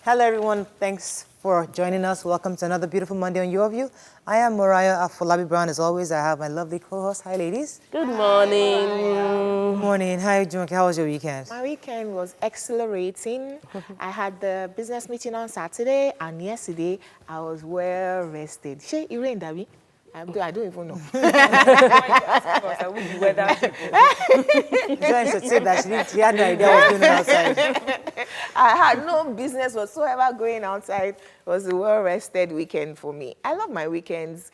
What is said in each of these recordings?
Hello, everyone. Thanks for joining us. Welcome to another beautiful Monday on Your View. I am Mariah Afolabi Brown. As always, I have my lovely co-host. Hi, ladies. Good morning. Good morning. Hi, Junke. How was your weekend? My weekend was exhilarating. I had the business meeting on Saturday, and yesterday I was well rested. Shay, it rained, Abby? I don't even know. I would be weather people. Joanne should say that she had no idea what was going on outside. I had no business whatsoever going outside. It was a well-rested weekend for me. I love my weekends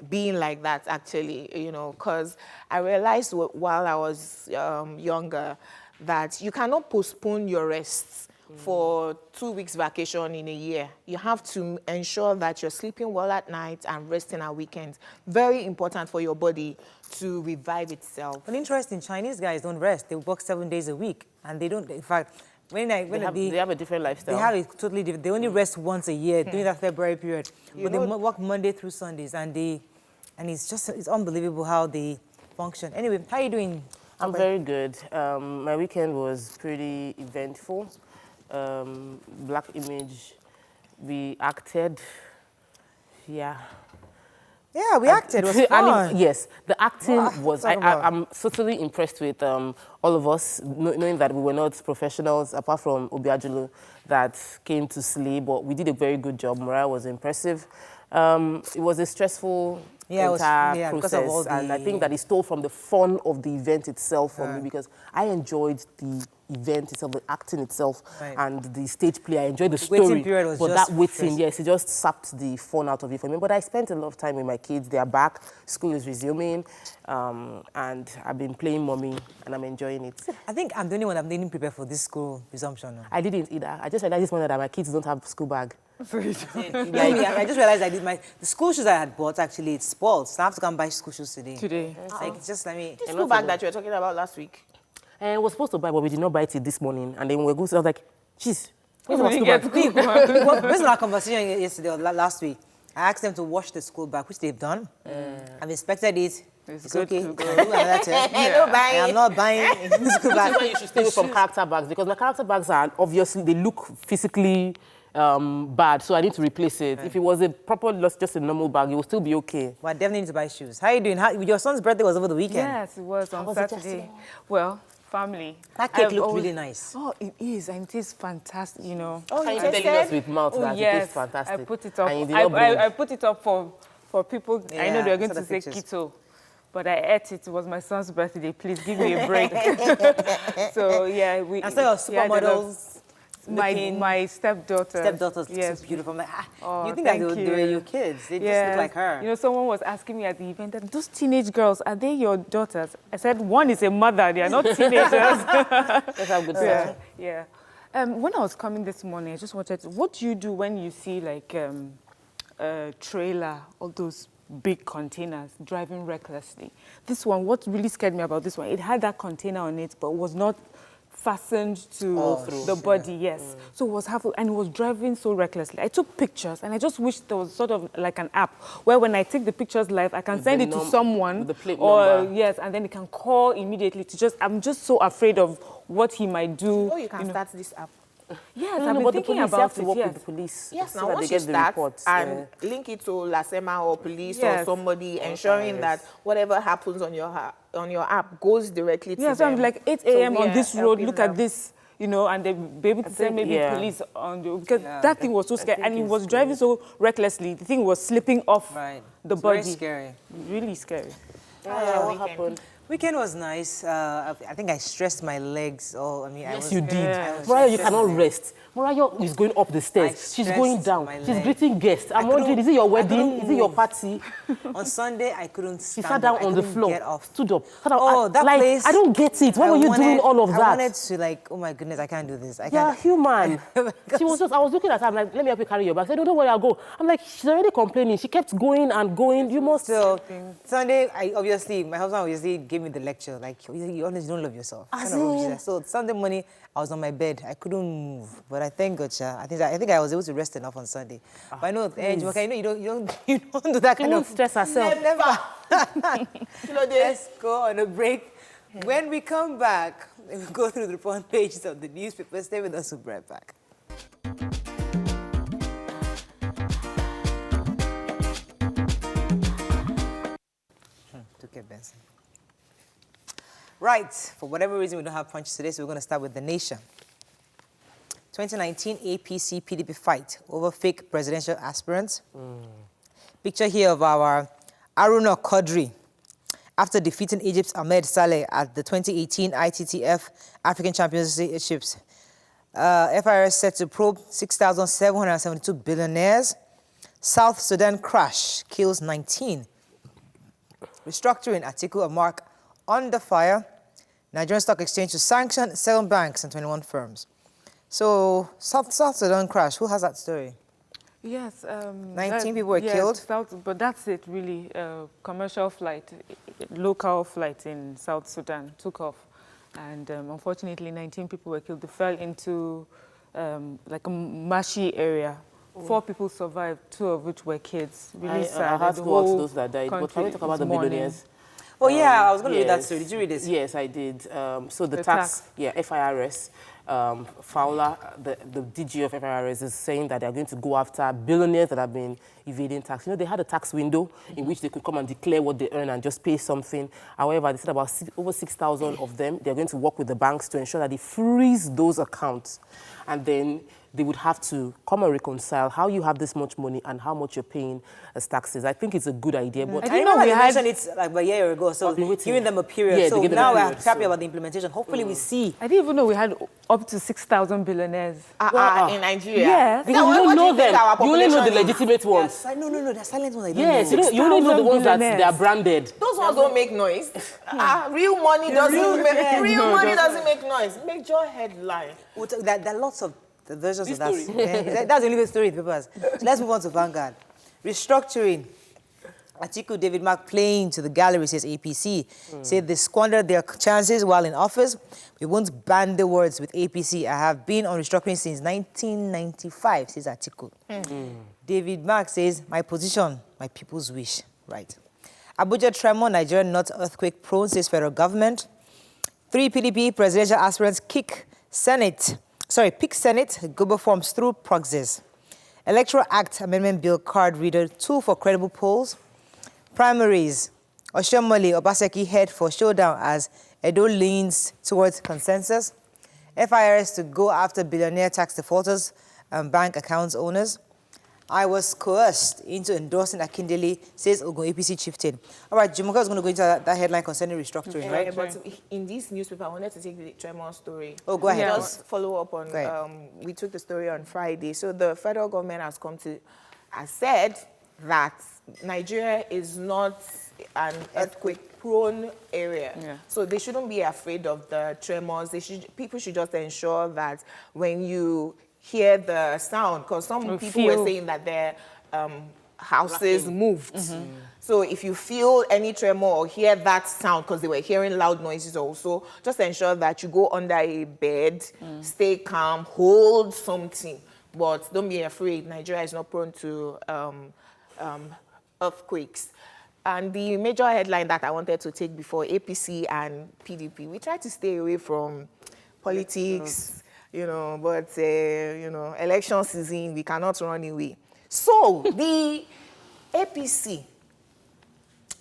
being like that, actually, because I realized while I was younger that you cannot postpone your rests for 2 weeks vacation in a year. You have to ensure that you're sleeping well at night and resting at weekends. Very important for your body to revive itself. But interesting, Chinese guys don't rest. They work 7 days a week, and they don't. In fact, They have a different lifestyle. They have a totally different. They only rest once a year during that February period. But they work Monday through Sundays, and it's unbelievable how they function. Anyway, how are you doing? I'm very good. My weekend was pretty eventful. Black Image, we acted. Yeah, we acted. It was fun. Yes, the acting was. talk about. I'm totally impressed with all of us, knowing that we were not professionals, apart from Obiajulu, that came to slay. But we did a very good job. Morale was impressive. It was a stressful entire because of all process, and I think that it stole from the fun of the event itself for me, because I enjoyed the event itself, the acting itself, and the stage play. I enjoyed the story. Waiting period was but just that waiting, stressful. yes, it just sapped the fun out of it for me. But I spent a lot of time with my kids. They are back. School is resuming, and I've been playing mommy, and I'm enjoying it. I think I'm the only one that didn't prepare for this school resumption. I didn't either. I just realized this morning that my kids don't have school bag. I just realized the school shoes I had bought, actually, it's spoiled. So I have to go and buy school shoes today. Like, just let me... The school bag that you were talking about last week. And was supposed to buy, but we did not buy it this morning. And then when we go, I was like, geez, where's When my you school get bag? to school. Based on our conversation yesterday or last week, I asked them to wash the school bag, which they've done. I've inspected it. It's good okay. to go. I'm not buying the school That's why bag. you should stay away from character bags, because my character bags are obviously, they look physically bad, so I need to replace it. If it was a proper, just a normal bag, it will still be okay. Well, I definitely need to buy shoes. How are you doing? Your son's birthday was over the weekend. Yes, it was on was it Saturday. yesterday? Well, family. That cake I've looked always- really nice. Oh, it is, and it is fantastic, Oh, Can you you tell us tasted? with mouth Oh, that it yes, tastes fantastic? I put it up. And you did not bring. I put it up for people. I know Yeah, they're going saw to the say pictures. keto, but I ate it. It was my son's birthday. Please give me a break. So yeah, we. I saw your he had a lot- supermodels. My stepdaughter. Stepdaughters Yes. so beautiful. I'm like, Oh, you think that thank they were you. your kids? They just Yes. look like her. You know, someone was asking me at the event that those teenage girls, are they your daughters? I said, one is a mother, they are not teenagers. Let's have good stuff. Yeah. When I was coming this morning, I just wanted to, what do you do when you see like a trailer, all those big containers driving recklessly? This one, what really scared me about this one, it had that container on it, but was not fastened to the body, yes. So it was half, and it was driving so recklessly. I took pictures, and I just wish there was sort of like an app where when I take the pictures live, I can send it to someone, with the plate or number. yes, and then it can call immediately to just. I'm just so afraid of what he might do. Oh, you can start this app. Yes, No, I've been but the thinking police, you about have to it. work Yes. with the police. Yes, so now that once they you get the start reports. and link it to LASEMA or police or Yes. somebody, ensuring that whatever happens on your app goes directly to Yeah, them. so I'm like 8 So a.m. we on are this road, helping look them. at this, you know, and they be able to send maybe police on the, because that thing was so scary, and he was driving so recklessly. The thing was slipping off the body. Very scary. Really scary. What happened? Weekend was nice. I think I stressed my legs. Yes, you did. Yeah. Mariah, you cannot rest. Mariah is going up the stairs. She's going stressed down. my She's leg. greeting guests. I'm wondering, is it your wedding? Is it your party? On Sunday, I couldn't She stand sat down up. I on the couldn't floor, Get off. stood up. Sat down. Oh, that like, place. I don't get it. Why were you doing all of I that? wanted to oh my goodness, I can't do this. I Yeah, can't. human. She was just, I was looking at her, I'm like, let me help you carry your bag. I said, no, don't worry, I'll go. I'm like, she's already complaining. She kept going and going. You must. So Sunday, my husband obviously gave me the lecture. Like, you honestly don't love yourself. As Kind of rubbish. in? So Sunday morning, I was on my bed. I couldn't move, but I thank God, Sha. I think I was able to rest enough on Sunday. But I know, Jumoke, you don't do that She kind won't of. stress herself. Never. Let's go on a break. When we come back, we'll go through the front pages of the newspaper. Stay with us. We'll be right back. Right. For whatever reason, we don't have punches today, so we're going to start with The Nation. 2019 APC-PDP fight over fake presidential aspirants. Picture here of our Aruna Quadri after defeating Egypt's Ahmed Saleh at the 2018 ITTF African Championships. FIRS set to probe 6,772 billionaires. South Sudan crash kills 19. Restructuring Atiku of Mark under fire. Nigerian Stock Exchange to sanction 7 banks and 21 firms. So, South Sudan crash, who has that story? Yes. 19 people were killed? But that's it, really. Commercial flight, local flight in South Sudan took off. And unfortunately, 19 people were killed. They fell into like a marshy area. 4 people survived, 2 of which were kids. Really sad. I heard The about whole those that died. But can we talk about country the is mourning. billionaires? Oh, yeah, I was going to read that Yes. story. Did you read it? Yes, I did. So the The tax, tax. yeah, FIRS, Fowler, the DG of FIRS is saying that they're going to go after billionaires that have been evading tax. You know, they had a tax window in which they could come and declare what they earn and just pay something. However, they said about over 6,000 of them, they're going to work with the banks to ensure that they freeze those accounts. And then they would have to come and reconcile how you have this much money and how much you're paying as taxes. I think it's a good idea. But I didn't didn't know know we we had- mentioned it like a year ago, so I've been waiting. giving them a period. Yeah, so they gave them now a we're period, happy so- about the implementation. Hopefully we see. I didn't even know we had up to 6,000 billionaires. In Nigeria. Yes. because you what don't do know you think them. our You only know the population is? legitimate ones. Yes, no, they're silent ones. I don't Yes, know. you only know the ones that billionaires. they are branded. Those ones don't make noise. Real money doesn't make No, money doesn't. doesn't make noise. Major headline. There are lots of the versions This of that. story. Yeah, that's the only story in the papers. So let's move on to Vanguard. Restructuring. Atiku David Mark playing to the gallery, says APC. Said they squandered their chances while in office. We won't ban the words with APC. I have been on restructuring since 1995, says Atiku. David Mark says, my position, my people's wish. Right. Abuja tremor, Nigeria not earthquake prone, says federal government. 3 PDP presidential aspirants pick Senate, Google forms through proxies. Electoral Act Amendment Bill card reader 2 for credible polls. Primaries, Oshomole Obaseki head for showdown as Edo leans towards consensus. FIRS to go after billionaire tax defaulters and bank accounts owners. I was coerced into endorsing Akindele, says Ogun APC chieftain. All right, Jumoka is going to go into that headline concerning restructuring, right? But in this newspaper, I wanted to take the Tremor story. Oh, go ahead. Just follow up on, Go ahead. we took the story on Friday. So the federal government has said that Nigeria is not an earthquake-prone area. Yeah. So they shouldn't be afraid of the tremors. People should just ensure that when you hear the sound, because some You people were feel- saying that their houses moved. So if you feel any tremor or hear that sound, because they were hearing loud noises also, just ensure that you go under a bed, stay calm, hold something. But don't be afraid. Nigeria is not prone to earthquakes. And the major headline that I wanted to take before APC and PDP, we try to stay away from politics, but, election season, we cannot run away. So the APC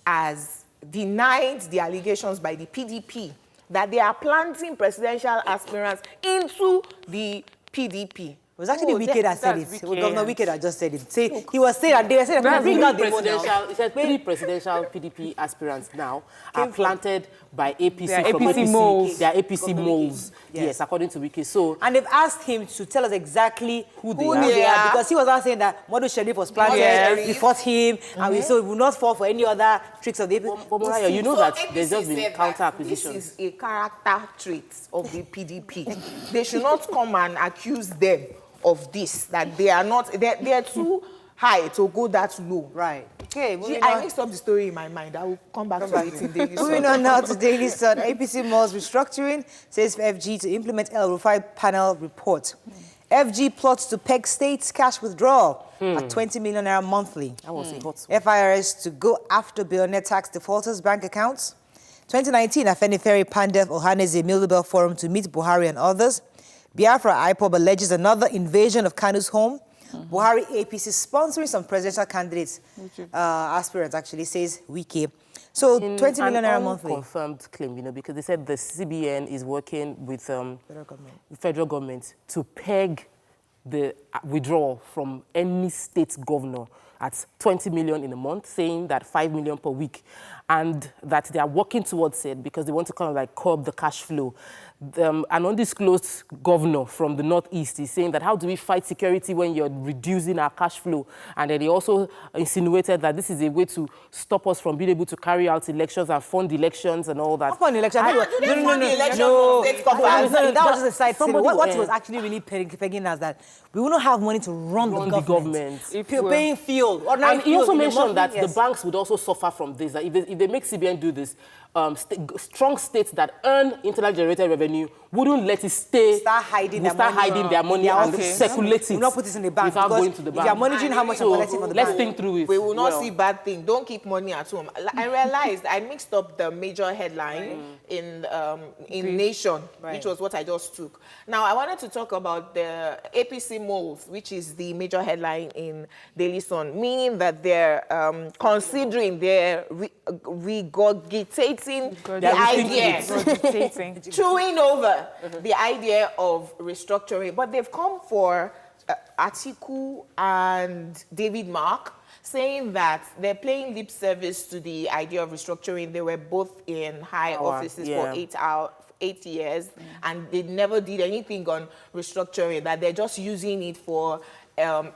has denied the allegations by the PDP that they are planting presidential aspirants into the PDP. It was actually Wike that said it. that's It was Governor Wike. Wike that just said it. He was saying that they were saying that bring out the money now. He said 3 presidential PDP aspirants now are planted by APC They are from APC moles. They are APC moles. Yes, according to Wiki. So And they've asked him to tell us exactly who they they are. are, because he was not saying that Modu Sharif was planted Yes. before him, and so we will not fall for any other tricks of the but Moraya, you know So that APC there's just been said counter that acquisitions. This is a character trait of the PDP. They should not come and accuse them of this, that they are not, they're too high to go that low. Right. Okay, moving I on. mixed up the story in my mind. I will come back to it in Daily Sun. Moving on now to Daily Sun. APC malls restructuring, says FG to implement El Rufai panel report. FG plots to peg states cash withdrawal at 20 million naira monthly. That was a hot one. FIRS to go after billionaire tax defaulters' bank accounts. 2019, Afeni Ferry Pandef Ohaneze Mildebel Forum to meet Buhari and others. Biafra IPOB alleges another invasion of Kanu's home. Buhari APC sponsoring some presidential candidates, aspirants actually, says Wike. So 20 million naira monthly. Confirmed claim, because they said the CBN is working with the federal government to peg the withdrawal from any state governor at 20 million in a month, saying that 5 million per week, and that they are working towards it because they want to kind of like curb the cash flow. An undisclosed governor from the Northeast is saying that how do we fight security when you're reducing our cash flow? And then he also insinuated that this is a way to stop us from being able to carry out elections and fund elections and all that. Not fund elections. No. That was just a side thing. What he was actually really pegging us that we will not have money to run the government. If you're paying fuel. And he also mentioned that the banks would also suffer from this. That if they make CBN do this, strong states that earn internally generated revenue wouldn't let it start hiding their money and circulate it. We'll not put this in the bank without going to the bank. If you're managing how much you're collecting from the bank. Let's think through it. We will not see bad thing. Don't keep money at home. I realized I mixed up the major headline in Nation, which was what I just took. Now, I wanted to talk about the APC moles, which is the major headline in Daily Sun, meaning that they're considering, they're regurgitating the idea, chewing over the idea of restructuring. But they've come for Atiku and David Mark, saying that they're paying lip service to the idea of restructuring. They were both in high offices for 8 years, and they never did anything on restructuring, that they're just using it for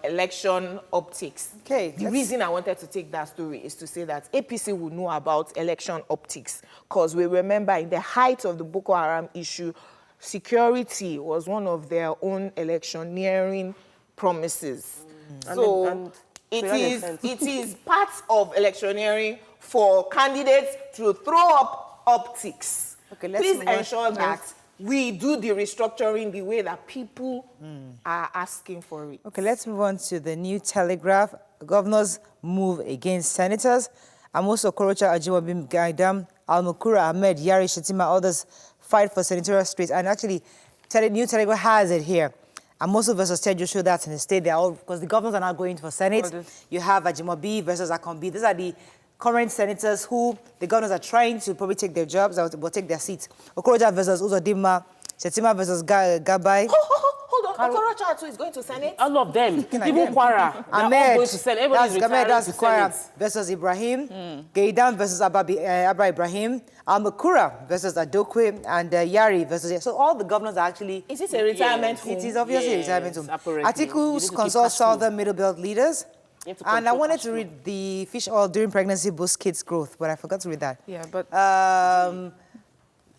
election optics. Okay. The reason I wanted to take that story is to say that APC will know about election optics, because we remember in the height of the Boko Haram issue, security was one of their own electioneering promises. So it is part of electioneering for candidates to throw up optics. Okay, please ensure that we do the restructuring the way that people are asking for it. Okay, let's move on to the New Telegraph. Governors move against senators. Amoso Okorocha, Ajimobi Gaidam, Al-Mukura, Ahmed, Yari Shetima, others fight for senatorial streets. And actually, New Telegraph has it here. Amoso versus Tejo show that in the state. They're all, because the governors are not going for Senate. You have Ajimobi versus Akombi. These are the current senators who the governors are trying to probably take their jobs or take their seats. Okorocha versus Uzodinma, Shetima versus Gabai. Hold on, Okorocha too is going to Senate? All of them, even Kwara, they're all going to Senate. Everybody's retiring to Senate. Versus Ibrahim, Gaidam versus Abra Ibrahim, Al-Makura versus Adokwe, and Yari versus... So all the governors are actually... Is this a retirement home? It is obviously a retirement home. Atiku consults southern middle belt leaders. And I wanted to read the fish oil during pregnancy boosts kids' growth, but I forgot to read that. Yeah, but...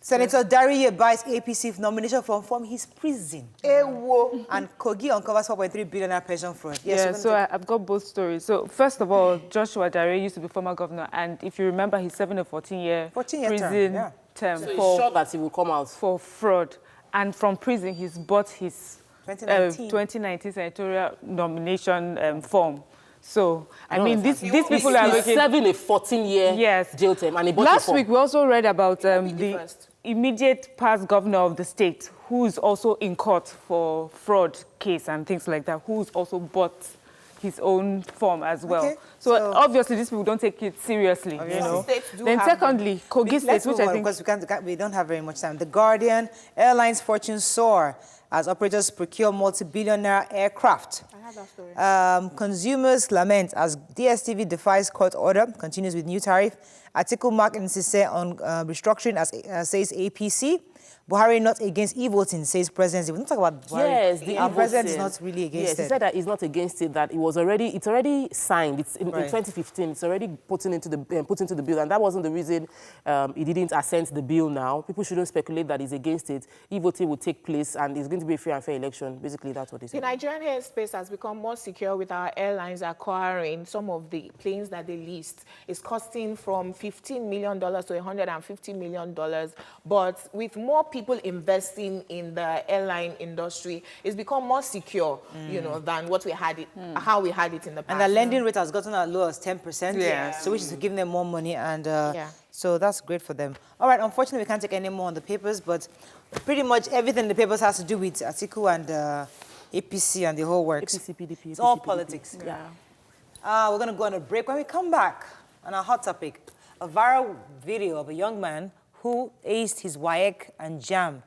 Senator Dariye buys APC nomination from his prison. And Kogi uncovers 4.3 billion pension fraud. Yes, yeah, so I've got both stories. So first of all, Joshua Dariye used to be former governor, and if you remember, he's serving a 14-year prison term so he's sure that he will come out for fraud. And from prison, he's bought his 2019 senatorial nomination form. So, I mean, these people are making... serving a 14-year jail term, and he bought Last week, we also read about the immediate past governor of the state, who is also in court for fraud case and things like that, who's also bought his own form as well. Okay. So obviously, these people don't take it seriously, you know. Then secondly, Kogi State, which I think... Because we don't have very much time. The Guardian, airlines fortunes soar as operators procure multi-billionaire aircraft. I had that story. Consumers lament as DSTV defies court order, continues with new tariff. Article Mark Nsise on restructuring as says APC. Buhari not against e-voting, says President. We don't talk about Buhari. Yes, our president is not really against it. Yes, he said that he's not against it, that it's already signed. It's in 2015. It's already put into the bill, and that wasn't the reason he didn't assent the bill now. People shouldn't speculate that he's against it. E-voting will take place, and it's going to be a free and fair election. Basically, that's what he said. The Nigerian airspace has become more secure with our airlines acquiring some of the planes that they leased. It's costing from $15 million to $150 million, but with more people investing in the airline industry, it's become more secure, you know, than what we had it, how we had it in the past. And the lending rate has gotten as low as 10%, so which is giving them more money, and so that's great for them. All right, unfortunately, we can't take any more on the papers, but pretty much everything in the papers has to do with Atiku and APC and the whole works. APC, PDP, It's APC, all PDP. politics. Yeah. We're going to go on a break. When we come back, on our hot topic, a viral video of a young man who aced his WAEC and JAM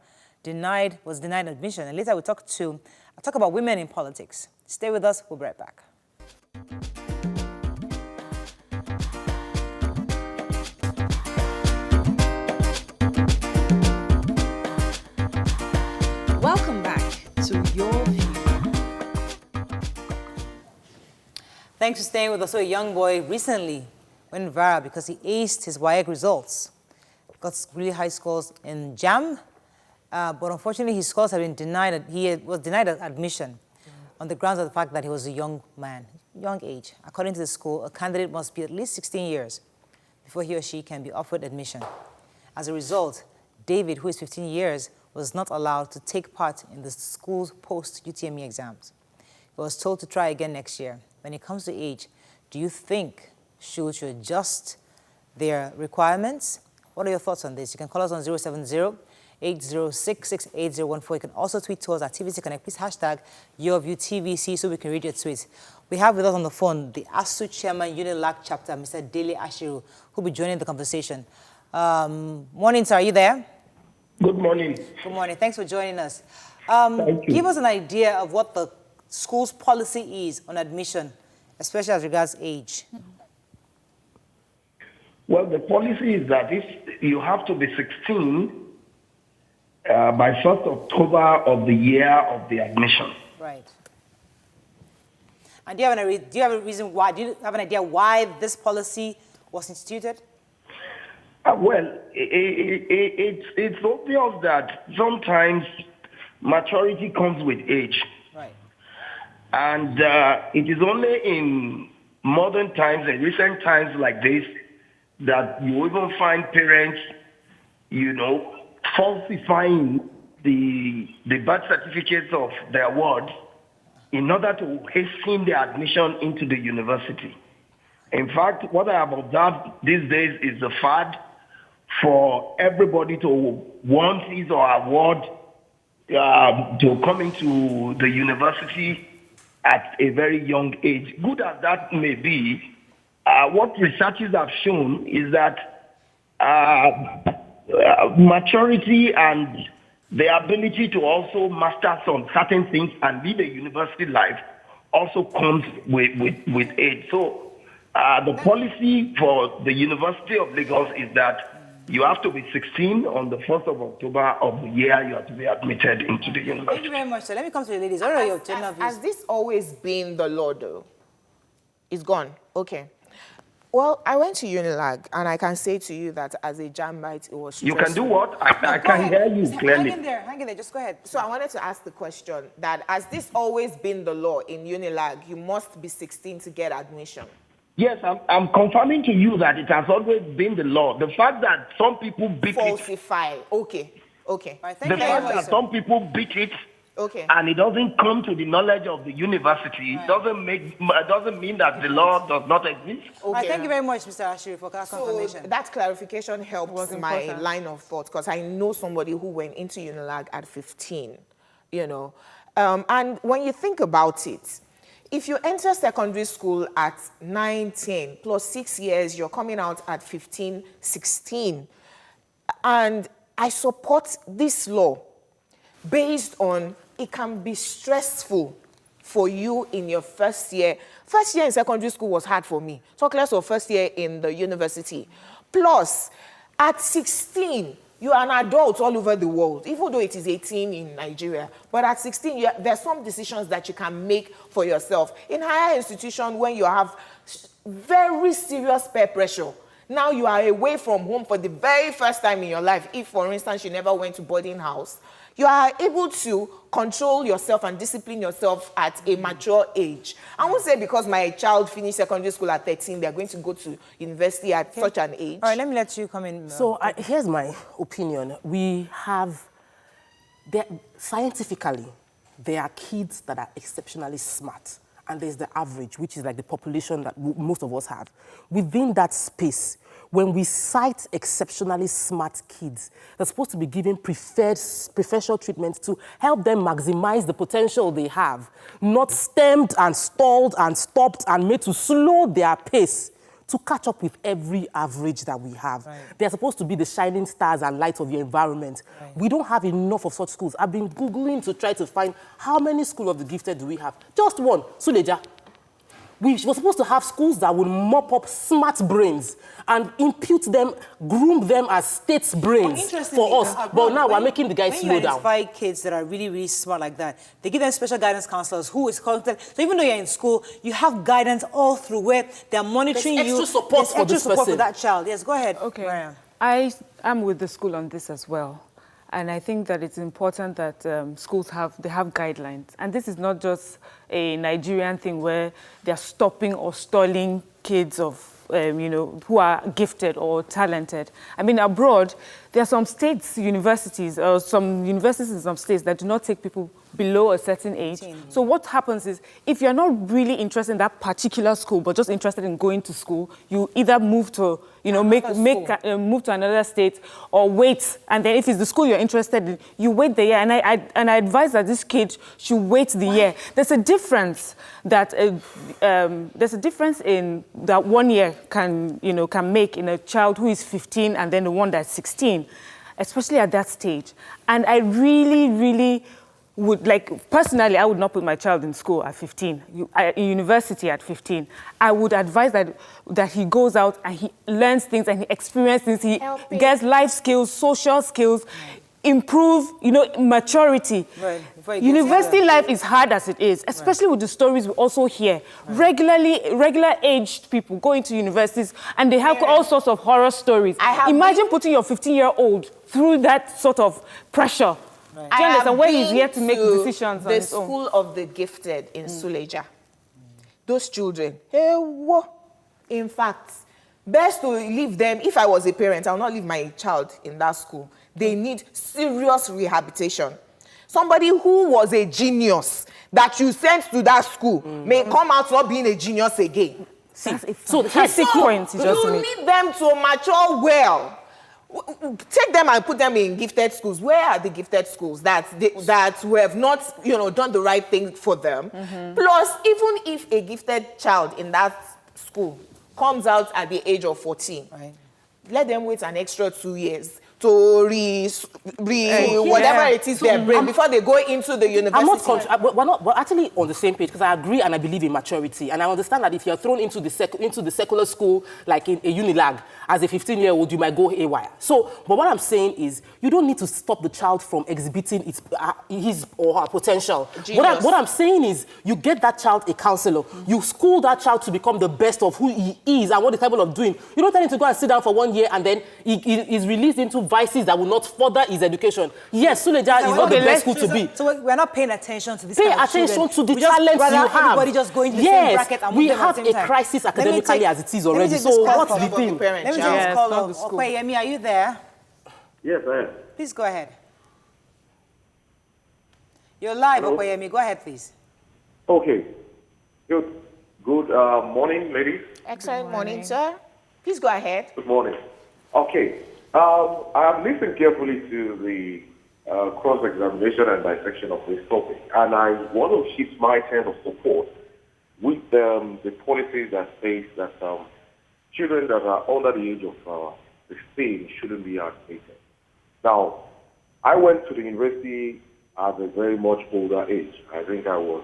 was denied admission. And later I'll talk about women in politics. Stay with us. We'll be right back. Welcome back to Your View. Thanks for staying with us. So a young boy recently went viral because he aced his WAEC results. Got really high scores in JAM, but unfortunately his scores have been denied. He was denied admission on the grounds of the fact that he was a young man, young age. According to the school, a candidate must be at least 16 years before he or she can be offered admission. As a result, David, who is 15 years, was not allowed to take part in the school's post-UTME exams. He was told to try again next year. When it comes to age, do you think schools should adjust their requirements? What are your thoughts on this? You can call us on 070-8066-8014. You can also tweet to us at TVC Connect. Please hashtag YourViewTVC so we can read your tweets. We have with us on the phone the ASU Chairman, Unilag Chapter, Mr. Dele Ashiru, who will be joining the conversation. Morning, sir. Are you there? Good morning. Good morning. Thanks for joining us. Thank you. Give us an idea of what the school's policy is on admission, especially as regards age. Well, the policy is that if you have to be 16 by 1st October of the year of the admission. Right. And do you have a reason why? Do you have an idea why this policy was instituted? Well, it's obvious that sometimes maturity comes with age. Right. And it is only in modern times, in recent times like this, that you even find parents, falsifying the birth certificates of their wards in order to hasten their admission into the university. In fact, what I have observed these days is the fad for everybody to want his or her ward to come into the university at a very young age. Good as that may be, what researchers have shown is that maturity and the ability to also master some certain things and lead a university life also comes with age. So the policy for the University of Lagos is that you have to be 16 on the 1st of October of the year you have to be admitted into the university. Thank you very much, sir. Let me come to the ladies. What are your general views? Has this always been the law, though? It's gone. Okay. Well, I went to Unilag, and I can say to you that as a Jambite, it was stressful. You can do what? I can hear you clearly. Hang in there. Just go ahead. So I wanted to ask the question that has this always been the law in Unilag? You must be 16 to get admission. Yes, I'm confirming to you that it has always been the law. The fact that some people beat Falsify. Okay. Right, thank the you very fact much, that sir. some people beat it, Okay. and it doesn't come to the knowledge of the university, doesn't mean that the law does not exist. All right, thank you very much, Mr. Ashiri, for that So confirmation. that clarification helps my important. line of thought because I know somebody who went into Unilag at 15, And when you think about it, if you enter secondary school at 9, 10, plus 6 years, you're coming out at 15, 16. And I support this law based on it can be stressful for you in your first year. First year in secondary school was hard for me. Talk less of first year in the university. Plus, at 16, you are an adult all over the world, even though it is 18 in Nigeria. But at 16, there's some decisions that you can make for yourself. In higher institution, when you have very serious peer pressure, now you are away from home for the very first time in your life. If, for instance, you never went to boarding house, you are able to control yourself and discipline yourself at a mature age. I won't say because my child finished secondary school at 13, they're going to go to university at such an age. All right, let me let you come in. So here's my opinion. Scientifically, there are kids that are exceptionally smart. And there's the average, which is like the population that most of us have. Within that space, when we cite exceptionally smart kids, they're supposed to be given preferential treatment to help them maximize the potential they have, not stemmed and stalled and stopped and made to slow their pace to catch up with every average that we have. Right. They're supposed to be the shining stars and lights of your environment. Right. We don't have enough of such schools. I've been Googling to try to find how many schools of the gifted do we have. Just one, Suleja. We were supposed to have schools that would mop up smart brains and impute them, groom them as state's brains for us. But now we're making the guys slow down. When you identify kids that are really, really smart like that, they give them special guidance counselors who is constant. So even though you're in school, you have guidance all through where they're monitoring you. There's extra support for this person. For that child. Yes, go ahead. Okay. Mariam. I am with the school on this as well. And I think that it's important that schools have guidelines. And this is not just a Nigerian thing where they're stopping or stalling kids of, who are gifted or talented. I mean, abroad, there are some states, universities, or some universities in some states that do not take people below a certain age. 18. So what happens is, if you're not really interested in that particular school, but just interested in going to school, you either move to, move to another state or wait. And then if it's the school you're interested in, you wait the year. And I advise that this kid should wait the year. There's a difference that in that 1 year can make in a child who is 15 and then the one that's 16, especially at that stage. And I really, really would, personally, I would not put my child in school at 15, in university at 15. I would advise that he goes out and he learns things and he experiences things, he gets life skills, social skills, improve, maturity. Right. University life is hard as it is, especially with the stories we also hear. Right. Regular aged people go into universities and they have all sorts of horror stories. Imagine putting your 15-year-old through that sort of pressure. Right. I have where he's yet to make decisions on his own. The School of the Gifted in Suleja. Those children, in fact, best to leave them. If I was a parent, I would not leave my child in that school. They need serious rehabilitation. Somebody who was a genius that you sent to that school may come out not being a genius again. So the basic point you just made. You need them to mature well. Take them and put them in gifted schools. Where are the gifted schools that we have not, done the right thing for them? Plus, even if a gifted child in that school comes out at the age of 14, right, let them wait an extra 2 years to whatever it is their brain before they go into the university. We're actually on the same page because I agree and I believe in maturity. And I understand that if you're thrown into the secular school, like in a Unilag, as a 15-year-old, you might go haywire. But what I'm saying is, you don't need to stop the child from exhibiting his or her potential. What I'm saying is, you get that child a counselor. You school that child to become the best of who he is and what he's capable of doing. You don't tell him to go and sit down for 1 year and then he's released into vices that will not further his education. Yes, Suleja is not the best school to be. So we're not paying attention to this. Pay attention to the talents you have. Everybody just going to the same bracket and we have a crisis academically as it is already. So what's the thing? Let me just call on Opeyemi. Are you there? Yes, I am. Please go ahead. You're live, Opeyemi. Go ahead, please. Okay. Good morning, ladies. Excellent morning, sir. Please go ahead. Good morning. Okay. I have listened carefully to the cross-examination and dissection of this topic, and I want to shift my hand of support with the policies that states that children that are under the age of 16 shouldn't be admitted. Now, I went to the university at a very much older age. I think I was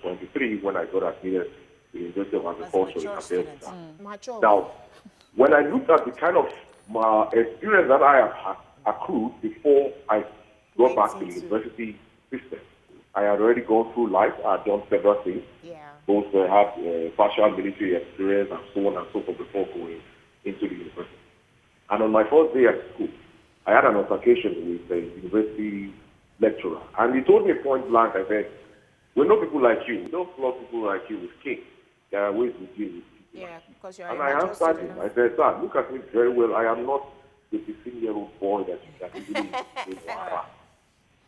23 when I got admitted to the University of Agriculture in Abeokuta. Now, when I looked at the kind of experience that I have accrued before I got back to the university system, I had already gone through life. I had done several things. Both had partial military experience and so on and so forth before going into the university. And on my first day at school, I had an altercation with a university lecturer. And he told me point blank, I said, we know people like you. We don't flog people like you with cane. There are ways to deal with people. Because you're and I answered him. I said, sir, look at me very well. I am not the 15-year-old boy that you can easily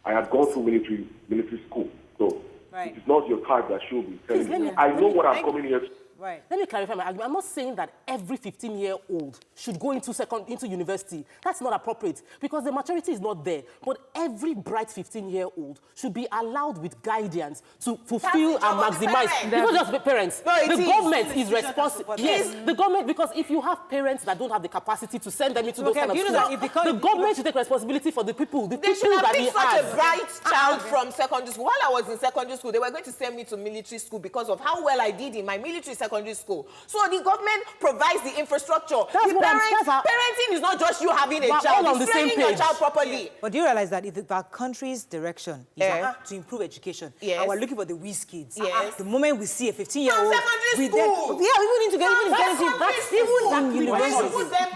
I had gone through military school. So it is not your type that should be telling me. I know what I'm coming here to. Right. Let me clarify my argument. I'm not saying that every 15-year-old should go into university. That's not appropriate because the maturity is not there. But every bright 15-year-old should be allowed with guidance to fulfill and maximize. It's not just the parents. No, the government is responsible. Yes, the government, because if you have parents that don't have the capacity to send them into those kind of schools, the government should take responsibility for the people that he has. Such a bright child from secondary school. While I was in secondary school, they were going to send me to military school because of how well I did in my military secondary school. So the government provides the infrastructure. Parenting is not just you having a child, it's training your child properly. But do you realize that if our country's direction is to improve education, and we're looking for the whiz kids, the moment we see a 15-year-old, we need to get even university.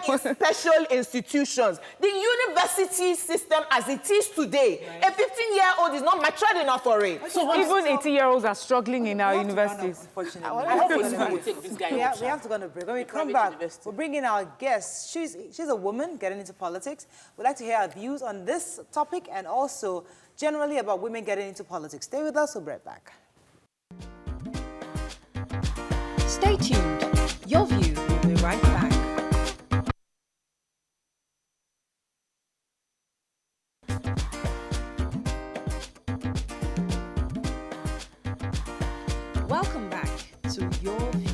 Put them in special institutions. The university system as it is today, a 15-year-old is not matured enough for it. So even 80-year-olds are struggling in our universities. Unfortunately. I hope we take this guy. We have to go on a break. When we come back, we'll bring in our guest. She's a woman getting into politics. We'd like to hear her views on this topic and also generally about women getting into politics. Stay with us. We'll be right back. Stay tuned. Your View will be right back. Welcome back to Your View.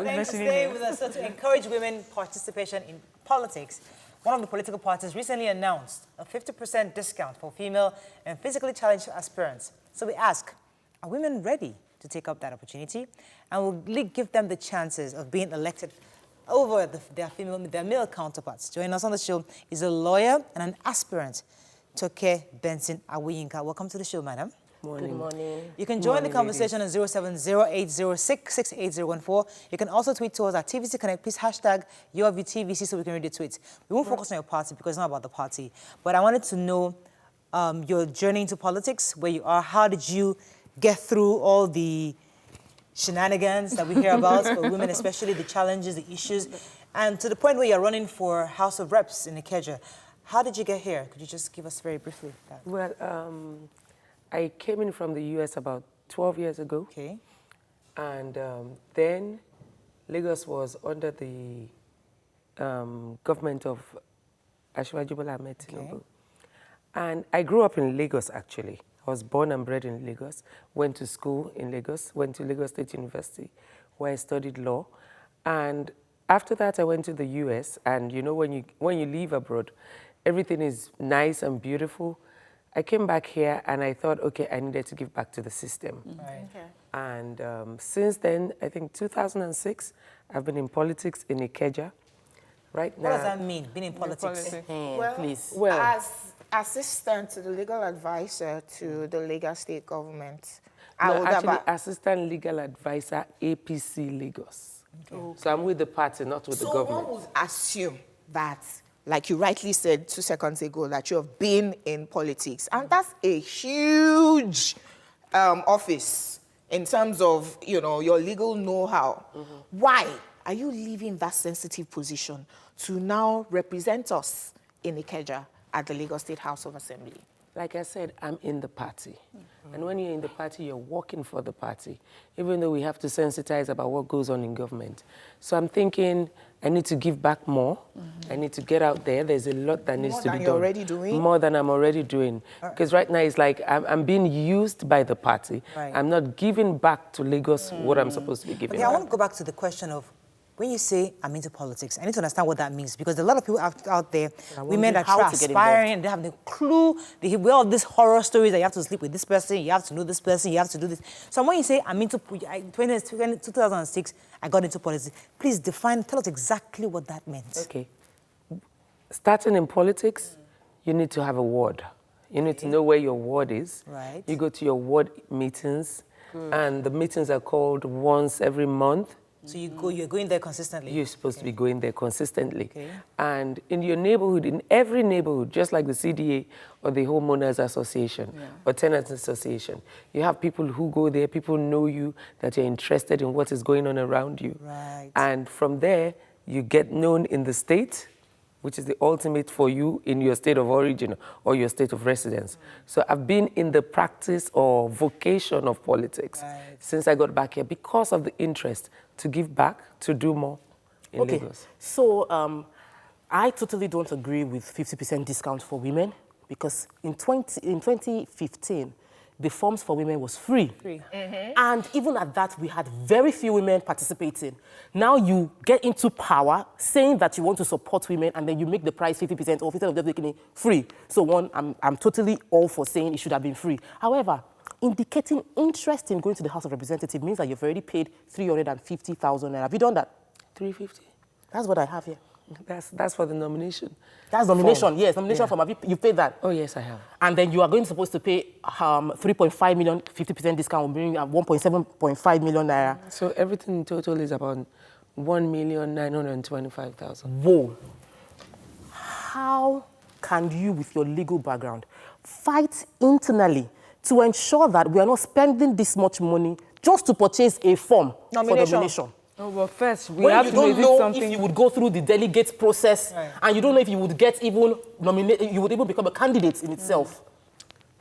Thanks for staying with us. So to encourage women participation in politics, one of the political parties recently announced a 50% discount for female and physically challenged aspirants. So we ask, are women ready to take up that opportunity? And will give them the chances of being elected over their male counterparts. Joining us on the show is a lawyer and an aspirant, Toke Benson Awuyinka. Welcome to the show, madam. Morning. Good morning. You can join the conversation on 07080668014. You can also tweet to us at TVC Connect. Please hashtag YourViewTVC so we can read the tweets. We won't focus on your party because it's not about the party. But I wanted to know your journey into politics, where you are. How did you get through all the shenanigans that we hear about for women, especially the challenges, the issues, and to the point where you're running for House of Reps in Ikeja. How did you get here? Could you just give us very briefly that? Well, I came in from the US about 12 years ago. Okay. And then Lagos was under the government of Asiwaju Bola Ahmed Tinubu. And I grew up in Lagos, actually. I was born and bred in Lagos, went to school in Lagos, went to Lagos State University, where I studied law. And after that, I went to the US. And you know, when you leave abroad, everything is nice and beautiful. I came back here and I thought, okay, I needed to give back to the system. Right. Okay. And since then, I think 2006, I've been in politics in Ikeja. Right now. What does that mean, being in politics? Well, please. Well, as assistant to the legal advisor to the Lagos State government, no, actually, assistant legal advisor, APC Lagos. Okay. So I'm with the party, not with the government. So one would assume that, like you rightly said 2 seconds ago, that you have been in politics. And that's a huge office in terms of, you know, your legal know-how. Why are you leaving that sensitive position to now represent us in Ikeja at the Lagos State House of Assembly? Like I said, I'm in the party. And when you're in the party, you're working for the party, even though we have to sensitize about what goes on in government. So I'm thinking I need to give back more. I need to get out there. There's a lot that needs to be done. More than you're already doing? More than I'm already doing. Because right now it's like I'm being used by the party. Right. I'm not giving back to Lagos what I'm supposed to be giving Okay, I back. want to go back to the question of, when you say I'm into politics, I need to understand what that means, because there are a lot of people out there, women that are aspiring, and they have no clue. They hear all these horror stories that you have to sleep with this person, you have to know this person, you have to do this. So when you say I'm into 2006, I got into politics, please define, tell us exactly what that meant. Okay. Starting in politics, you need to have a ward. You need to know where your ward is. Right. You go to your ward meetings, and the meetings are called once every month. So you're going there consistently? You're supposed to be going there consistently. Okay. And in your neighborhood, in every neighborhood, just like the CDA or the Homeowners Association or Tenants Association, you have people who go there, people know you, that you're interested in what is going on around you. Right. And from there, you get known in the state, which is the ultimate for you in your state of origin or your state of residence. So I've been in the practice or vocation of politics since I got back here because of the interest to give back, to do more in Lagos. So I totally don't agree with 50% discount for women because in 2015, the forms for women was free. And even at that, we had very few women participating. Now you get into power saying that you want to support women and then you make the price 50% off instead of just making it free. So one, I'm totally all for saying it should have been free. However, indicating interest in going to the House of Representatives means that you've already paid 350,000 naira. Have you done that? 350. That's what I have here. That's for the nomination. That's nomination, form. yes, nomination form. Have you paid that? Oh, yes, I have. And then you are supposed to pay 3.5 million, 50% discount, bringing 1.7.5 million naira. So everything in total is about 1,925,000. Whoa. How can you, with your legal background, fight internally to ensure that we are not spending this much money just to purchase a form for nomination? Oh, well, first, we When have you to don't make know something. if you would go through the delegate process, and you don't know if you would get even nominated, you would even become a candidate in itself.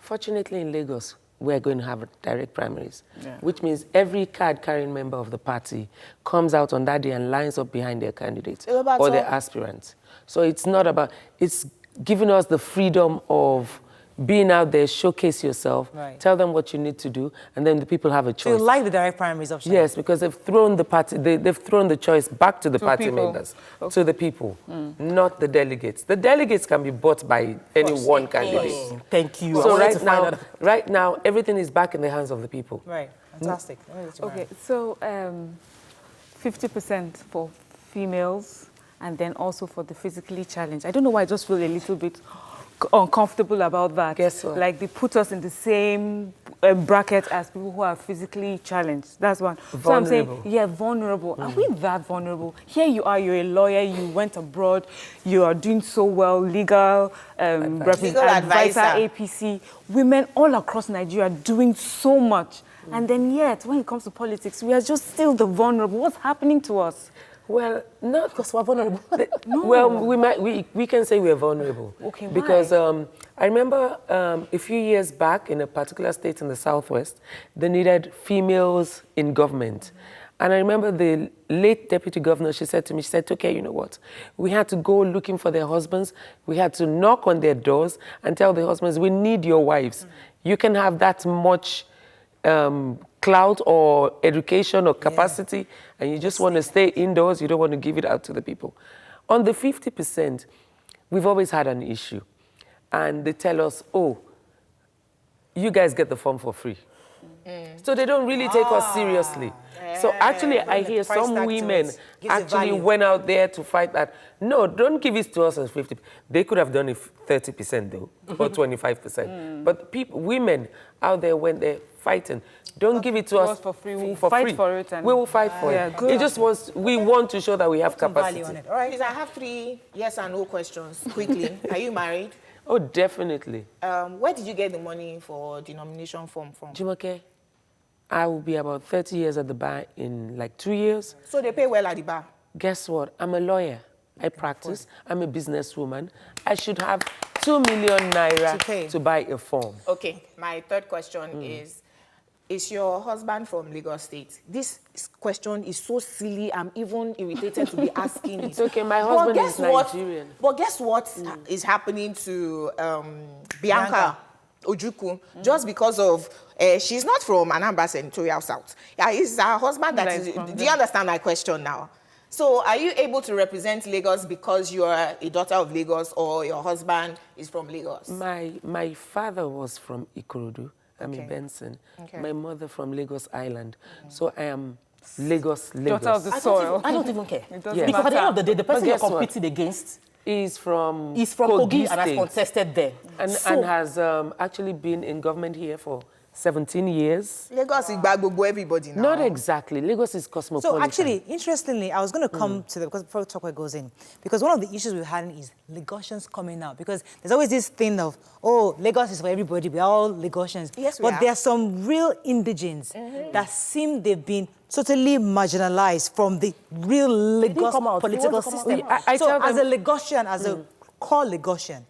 Fortunately, in Lagos, we're going to have direct primaries, which means every card-carrying member of the party comes out on that day and lines up behind their candidates or their aspirants. So it's not about, it's giving us the freedom of being out there, showcase yourself, tell them what you need to do, and then the people have a choice. So you like the direct primaries option? Yes, because they've thrown the party, they've thrown the choice back to the party members, to the people, not the delegates. The delegates can be bought by any one candidate. Thank you. So right now, everything is back in the hands of the people. Right, fantastic. Okay, so 50% for females and then also for the physically challenged. I don't know why I just feel a little bit uncomfortable about that. Guess what? Like they put us in the same bracket as people who are physically challenged. That's one. Vulnerable. So I'm saying, yeah, vulnerable. Are we that vulnerable? Here you are, you're a lawyer, you went abroad, you are doing so well, legal advisor, APC. Women all across Nigeria are doing so much. And then yet, when it comes to politics, we are just still the vulnerable. What's happening to us? Well, not because we're vulnerable. No. Well, we can say we're vulnerable. Okay, why? Because I remember a few years back in a particular state in the Southwest, they needed females in government. And I remember the late deputy governor, she said to me, she said, okay, you know what? We had to go looking for their husbands. We had to knock on their doors and tell the husbands, we need your wives. You can have that much clout or education or capacity, and you just want to stay indoors, you don't want to give it out to the people. On the 50%, we've always had an issue. And they tell us, oh, you guys get the form for free. So they don't really take us seriously. So actually, I hear some women actually went out there to fight that. No, don't give it to us as 50%. They could have done it 30% though, or 25%. But women out there went there fighting. Don't give it to us for free. We'll fight for it. And we will fight for it. Good. It just was, we want to show that we have capacity. On it. All right, I have 3 yes and no questions quickly. Are you married? Oh, definitely. Where did you get the money for the nomination form from? Jumoke, I will be about 30 years at the bar in like 2 years. So they pay well at the bar? Guess what? I'm a lawyer. I practice. I'm a businesswoman. I should have 2 million naira to buy a form. Okay, my third question is your husband from Lagos State? This question is so silly, I'm even irritated to be asking it. It's okay, my husband is Nigerian. But guess what is happening to Bianca Ojukwu? Just because of, she's not from Anambra Senatorial South. Yeah, it's her husband that is, do you understand my question now? So are you able to represent Lagos because you are a daughter of Lagos or your husband is from Lagos? My father was from Ikorodu. I'm in Benson. My mother from Lagos Island. So I am Lagos. Daughter of the soil. I don't even care. Because at the end of the day, the person you're competing against is from Kogi and has contested there. And has actually been in government here for 17 years. Lagos is gbagbo everybody now. Not exactly. Lagos is cosmopolitan. So actually, interestingly, I was going to come to the, because before Tokwe goes in, because one of the issues we're having is Lagosians coming out, because there's always this thing of, oh, Lagos is for everybody, we're all Lagosians. Yes, we but are. there are some real indigens that seem they've been totally marginalized from the real Lagos come out. They political want to come out. system. I So tell as a them- Lagosian, as a core Lagosian,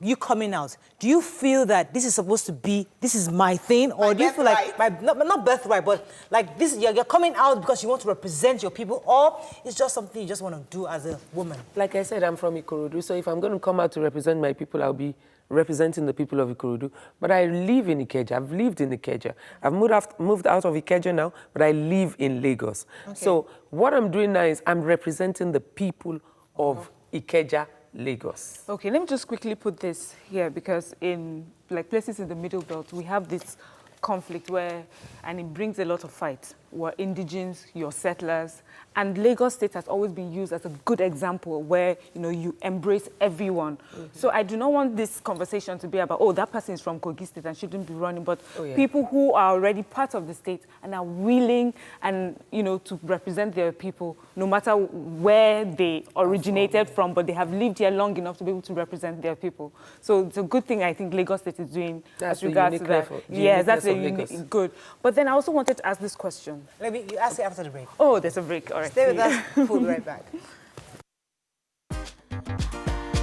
you coming out, do you feel that this is supposed to be, this is my thing? Or My do you feel like, not birthright, but like this, you're coming out because you want to represent your people, or it's just something you just want to do as a woman? Like I said, I'm from Ikorodu, so if I'm going to come out to represent my people, I'll be representing the people of Ikorodu. But I live in Ikeja. I've lived in Ikeja. I've moved out of Ikeja now, but I live in Lagos. So what I'm doing now is I'm representing the people of Ikeja, Lagos. Okay, let me just quickly put this here, because in like places in the Middle Belt, we have this conflict where, and it brings a lot of fight. We're indigenes, you're settlers, and Lagos State has always been used as a good example where, you know, you embrace everyone. So I do not want this conversation to be about, oh, that person is from Kogi State and shouldn't be running, but people who are already part of the state and are willing and, you know, to represent their people, no matter where they originated from, but they have lived here long enough to be able to represent their people. So it's a good thing I think Lagos State is doing That's as the regards to that. uniqueness of- Yes, that's uniqueness of Lagos. good. But then I also wanted to ask this question. Let me, you ask it after the break. Oh, there's a break. All right. Stay with us, we'll be right back.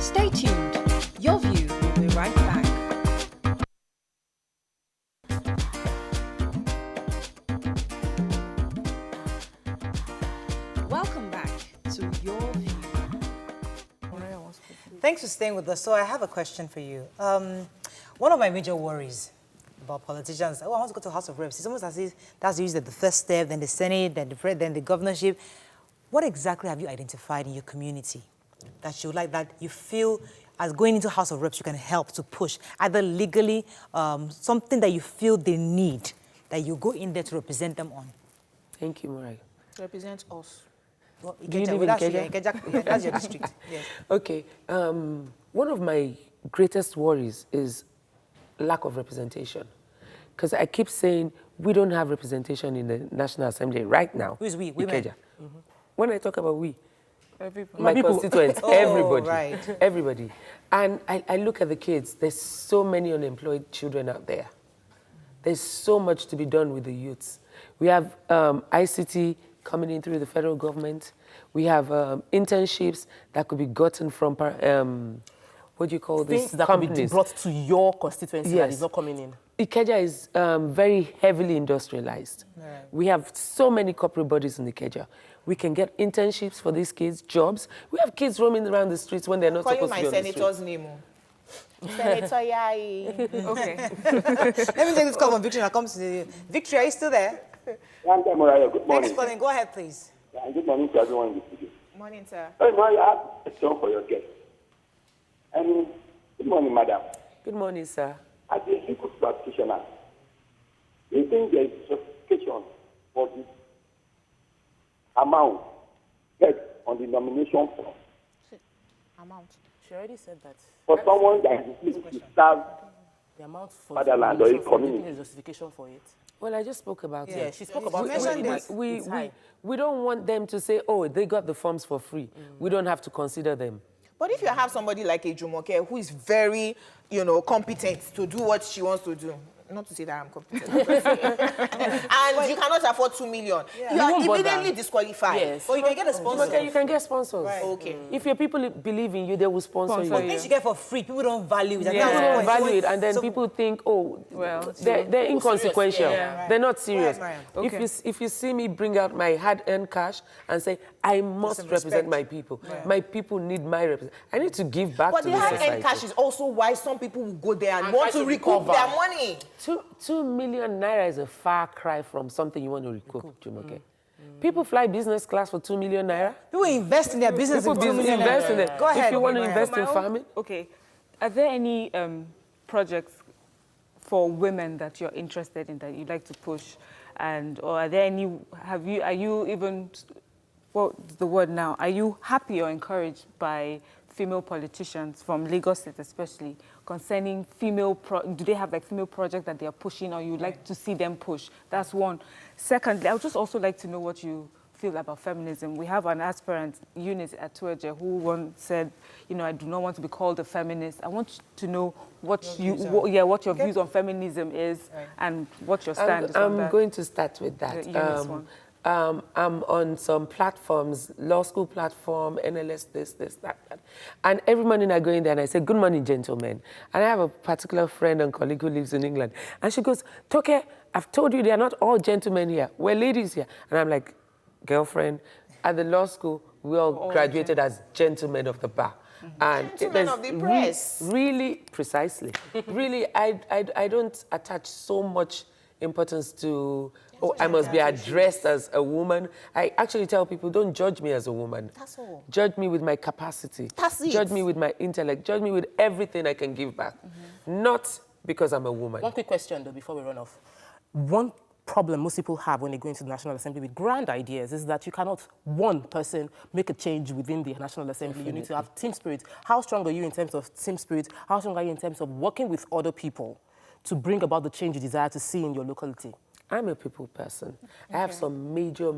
Stay tuned. Your view will be right back. Welcome back to Your View. Thanks for staying with us. So I have a question for you. One of my major worries about politicians, oh, I want to go to House of Reps. It's almost as if that's usually the first step, then the Senate, then the governorship. What exactly have you identified in your community that you like, that you feel as going into House of Reps you can help to push, either legally, something that you feel they need, that you go in there to represent them on? Thank you, Mariah. Represent us. Well, Do you live in that's Ikeja? your- yeah, that's your district. Yes. Okay. One of my greatest worries is lack of representation. Because I keep saying we don't have representation in the National Assembly right now. Who is we? Women? Ikeja. When I talk about we, Everybody. my constituents, Oh, everybody, right. everybody. And I look at the kids. There's so many unemployed children out there. There's so much to be done with the youths. We have ICT coming in through the federal government. We have internships that could be gotten from, what do you call this? Things that could be Companies. brought to your constituency that Yes. is not coming in. Ikeja is very heavily industrialized. We have so many corporate bodies in Ikeja. We can get internships for these kids, jobs. We have kids roaming around the streets when they're not Call you supposed my to be on the streets. senator's name. Senator Yai. Okay. Let me take this call from Victory and I'll come to you. Victory, are you still there? Good morning. Thanks for calling. Go ahead, please. And good morning to everyone in the studio. Morning, sir. Hey, Mariah, I have a question for your guest. Good morning, madam. Good morning, sir. As a legal practitioner, do you think there is justification for the amount set on the nomination form Amount. She already said that. for someone that is willing to serve? The amount for Fatherland or the community. there's justification for it. Well, I just spoke about Yeah, it. she spoke about mentioned it. this. We, It's we, high. we don't want them to say, oh, they got the forms for free. We don't have to consider them. But if you have somebody like a Jumoke who is very, you know, competent to do what she wants to do, not to say that I'm competent, and you cannot afford 2 million, you are won't bother. immediately disqualified. Yes. Well, you can get a sponsor. Okay, you can get sponsors. Okay. If your people believe in you, they will sponsor you. But things you get for free, people don't value it. And Yeah. that's the People don't point. value it, and then So- people think, oh, Well, they're inconsequential. Yeah. They're not serious. Mariam. Okay. If you see me bring out my hard-earned cash and say, I must some represent respect. my people. My people need my representation. I need to give back But to the the high-end society. cash is also why some people will go there and And want try to to recoup recover. their money. 2 million naira is a far cry from something you want to recoup, Jumoke. People fly business class for 2 million naira. People invest in their business. People with 2 million invest in naira. it. Go ahead. If you want to Mariam. invest in My own- farming, Okay. Are there any projects for women that you're interested in that you'd like to push? And or are there any, are you even, what's the word now? Are you happy or encouraged by female politicians from Lagos State especially concerning do they have like female projects that they are pushing or you'd like to see them push? That's one. Secondly, I would just also like to know what you feel about feminism. We have an aspirant, Eunice Atueje, who once said, you know, I do not want to be called a feminist. I want to know what what your views on feminism is and what your stand is on that. I'm going to start with that. I'm on some platforms, law school platform, NLS, this, that. And every morning I go in there and I say, good morning, gentlemen. And I have a particular friend and colleague who lives in England. And she goes, Toke, I've told you they are not all gentlemen here. We're ladies here. And I'm like, girlfriend, at the law school, we all graduated as gentlemen of the bar. And gentlemen of the press. Really, precisely. Really, I don't attach so much importance to, I must be addressed as a woman. I actually tell people, don't judge me as a woman. That's all. Judge me with my capacity. That's it. Judge me with my intellect. Judge me with everything I can give back. Not because I'm a woman. One quick question, though, before we run off. One problem most people have when they go into the National Assembly with grand ideas is that you cannot, one person, make a change within the National Assembly. You need to have team spirit. How strong are you in terms of team spirit? How strong are you in terms of working with other people to bring about the change you desire to see in your locality? I'm a people person. I have some major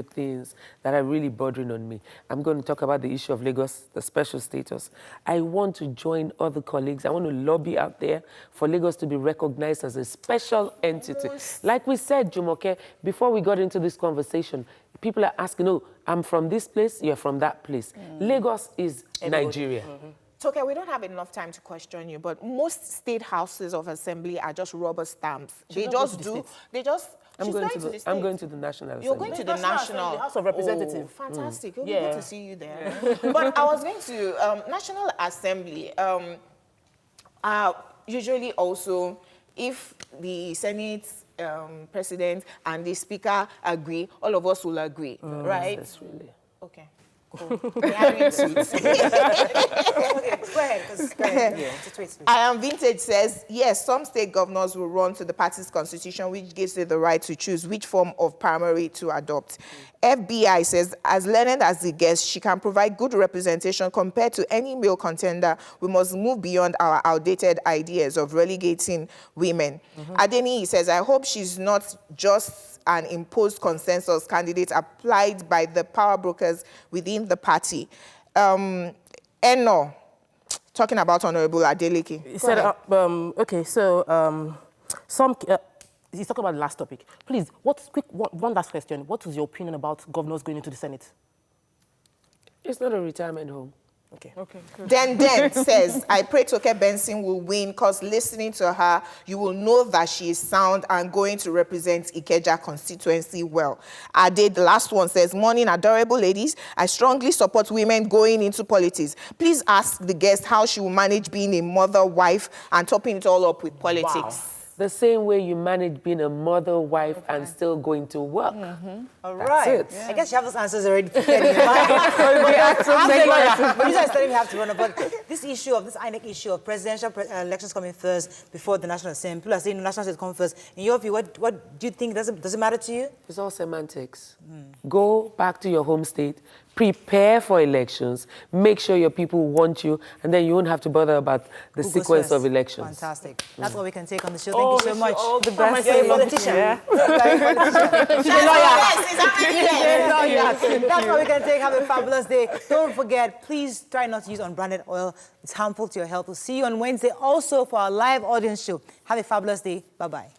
things that are really bothering on me. I'm going to talk about the issue of Lagos, the special status. I want to join other colleagues. I want to lobby out there for Lagos to be recognized as a special entity. Like we said, Jumoke, before we got into this conversation, people are asking, oh, I'm from this place, you're from that place. Lagos is Nigeria. Toke, we don't have enough time to question you, but most state houses of assembly are just rubber stamps. They just do. They just. I'm going to the National Assembly. You're going to the National the House of Representatives. Oh, fantastic. It'll be good to see you there. But I was going to National Assembly. Usually also, if the Senate President and the Speaker agree, all of us will agree, right? That's really. Okay. Cool. Go ahead. I Am Vintage says, yes, some state governors will run to the party's constitution, which gives it the right to choose which form of primary to adopt. FBI says, as learned as the guest, she can provide good representation compared to any male contender. We must move beyond our outdated ideas of relegating women. Adeni says, I hope she's not just an imposed consensus candidate applied by the power brokers within the party. Eno, talking about Honorable Adeleke. He said, okay, so he's talking about the last topic. Please, one last question. What is your opinion about governors going into the Senate? It's not a retirement home. Okay. Good. Den says, I pray Toke Benson will win because listening to her, you will know that she is sound and going to represent Ikeja constituency well. Ade, the last one, says, morning, adorable ladies. I strongly support women going into politics. Please ask the guest how she will manage being a mother, wife, and topping it all up with politics. Wow. The same way you manage being a mother, wife, and still going to work. All right. Yeah. I guess you have those answers already prepared in your mind. But you guys telling me have to run up. But this issue of this INEC issue of presidential elections coming first before the National Assembly, people are saying the National Assembly come first. In your view, what do you think? Does it matter to you? It's all semantics. Go back to your home state, prepare for elections, make sure your people want you, and then you won't have to bother about the sequence of elections. Fantastic. That's what we can take on the show. Thank you so much. All the best. You're a politician. Yeah. That's what we can take. Have a fabulous day. Don't forget, please try not to use unbranded oil. It's harmful to your health. We'll see you on Wednesday also for our live audience show. Have a fabulous day. Bye-bye.